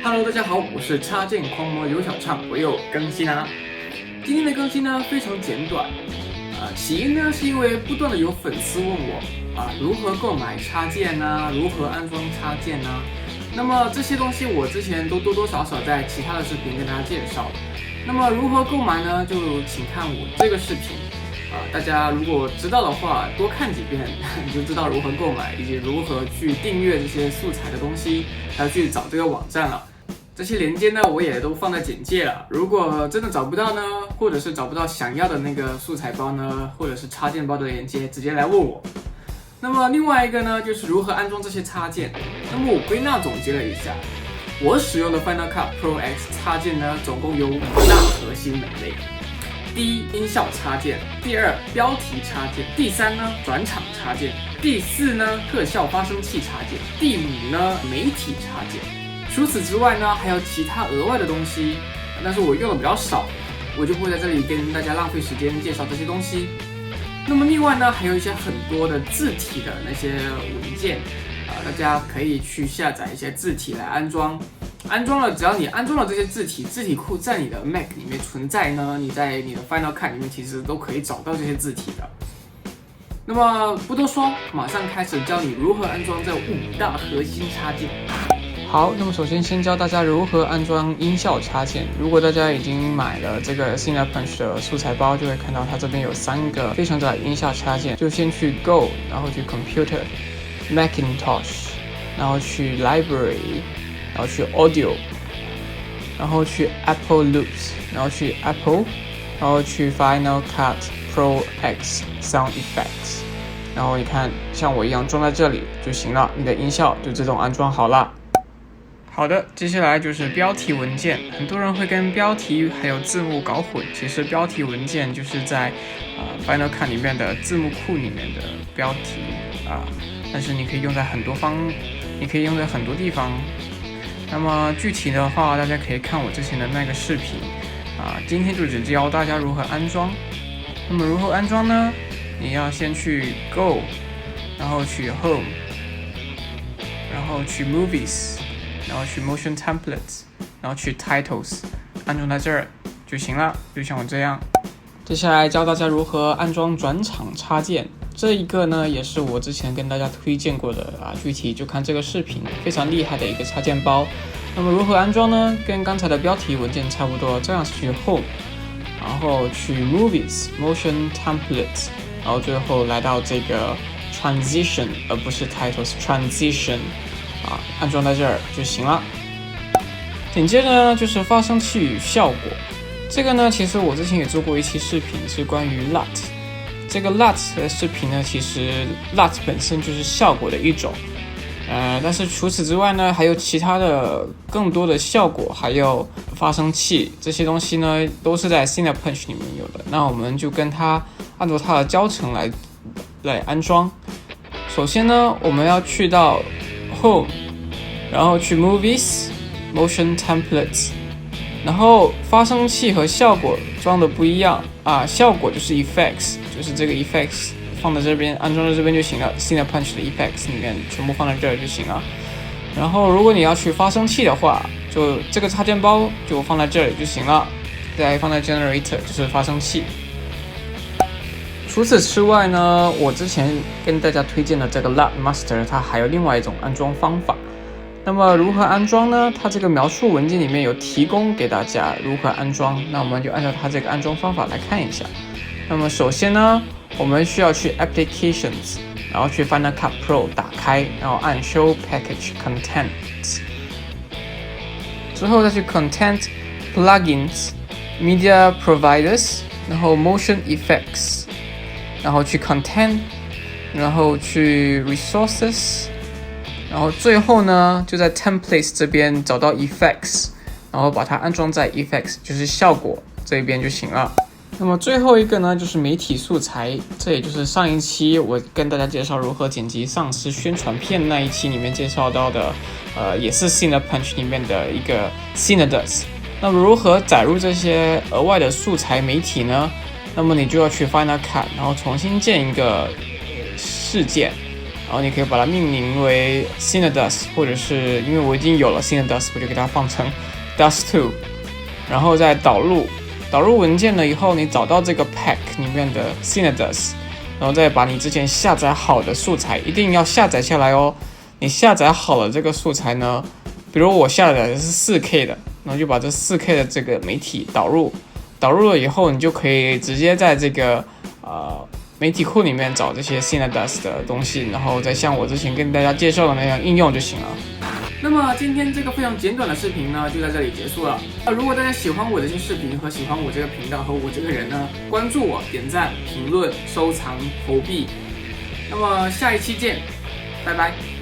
Hello， 大家好，我是插件狂魔刘小畅，我又更新啦。今天的更新呢非常简短，起因呢是因为不断的有粉丝问我如何购买插件啊，如何安装插件啊。那么这些东西我之前都多多少少在其他的视频跟大家介绍。那么如何购买呢？就请看我这个视频。大家如果知道的话，多看几遍你就知道如何购买，以及如何去订阅这些素材的东西，还要去找这个网站了。这些连接呢，我也都放在简介了。如果真的找不到呢，或者是找不到想要的那个素材包呢，或者是插件包的连接，直接来问我。那么另外一个呢，就是如何安装这些插件。那么我归纳总结了一下，我使用的 Final Cut Pro X 插件呢，总共有5大核心门类。第一，音效插件；第二，标题插件；第三呢，转场插件；第四呢，特效发生器插件；第五呢，媒体插件。除此之外呢，还有其他额外的东西，但是我用的比较少，我就不会在这里跟大家浪费时间介绍这些东西。那么另外呢，还有一些很多的字体的那些文件，大家可以去下载一些字体来安装。安装了，只要你安装了这些字体库在你的 Mac 里面存在呢，你在你的 Final Cut 里面其实都可以找到这些字体的。那么不多说，马上开始教你如何安装这5大核心插件。好，那么首先教大家如何安装音效插件。如果大家已经买了这个 Cinepunch 的素材包，就会看到它这边有3个非常的音效插件。就先去 Go， 然后去 Computer、Macintosh， 然后去 Library， 然后去 Audio， 然后去 Apple Loops， 然后去 Apple， 然后去 Final Cut Pro X Sound Effects。然后你看，像我一样装在这里就行了，你的音效就自动安装好了。好的，接下来就是标题文件。很多人会跟标题还有字幕搞混，其实标题文件就是在Final Cut 里面的字幕库里面的标题但是你可以用在很多地方。那么具体的话，大家可以看我之前的那个视频今天就只教大家如何安装。那么如何安装呢？你要先去 Go， 然后去 Home， 然后去 Movies，然后去 Motion Templates， 然后去 Titles， 安装在这儿就行了，就像我这样。接下来教大家如何安装转场插件。这一个呢，也是我之前跟大家推荐过的具体就看这个视频，非常厉害的一个插件包。那么如何安装呢？跟刚才的标题文件差不多，这样是去 Home， 然后去 Movies、Motion Templates， 然后最后来到这个 Transition， 而不是 Titles Transition。安装在这儿就行了。紧接着呢，就是发生器与效果。这个呢，其实我之前也做过一期视频，是关于 LUT。这个 LUT 的视频呢，其实 LUT 本身就是效果的一种，但是除此之外呢，还有其他的更多的效果，还有发生器这些东西呢，都是在 Cinepunch 里面有的。那我们就跟它按照它的教程来安装。首先呢，我们要去到Home， 然后去 Movies、Motion Templates， 然后发生器和效果装的不一样效果就是 Effects， 就是这个 Effects 放在这边，安装在这边就行了。Cinepunch 的 Effects 里面全部放在这儿就行了。然后如果你要去发生器的话，就这个插件包就放在这里就行了，再放在 Generator 就是发生器。除此之外呢，我之前跟大家推荐的这个 LUT Master， 它还有另外一种安装方法。那么如何安装呢？它这个描述文件里面有提供给大家如何安装，那我们就按照它这个安装方法来看一下。那么首先呢，我们需要去 Applications， 然后去 Final Cut Pro 打开，然后按 Show Package Content， 之后再去 Content Plugins、Media Providers， 然后 Motion Effects，然后去 Content， 然后去 Resources， 然后最后呢就在 Templates 这边找到 Effects， 然后把它安装在 Effects， 就是效果这边就行了。那么最后一个呢就是媒体素材，这也就是上一期我跟大家介绍如何剪辑丧尸宣传片那一期里面介绍到的也是 Cinepunch 里面的一个 Cinedus。 那么如何载入这些额外的素材媒体呢？那么你就要去 Final Cut， 然后重新建一个事件，然后你可以把它命名为 Cinedust， 或者是因为我已经有了 Cinedust， 我就给它放成 Dust2， 然后再导入文件了以后，你找到这个 pack 里面的 Cinedust， 然后再把你之前下载好的素材一定要下载下来哦。你下载好了这个素材呢，比如我下载的是 4K 的，然后就把这 4K 的这个媒体导入了以后，你就可以直接在这个媒体库里面找这些 Cinedust 的东西，然后再像我之前跟大家介绍的那样应用就行了。那么今天这个非常简短的视频呢，就在这里结束了。如果大家喜欢我的这些视频和喜欢我这个频道和我这个人呢，关注我、点赞、评论、收藏、投币。那么下一期见，拜拜。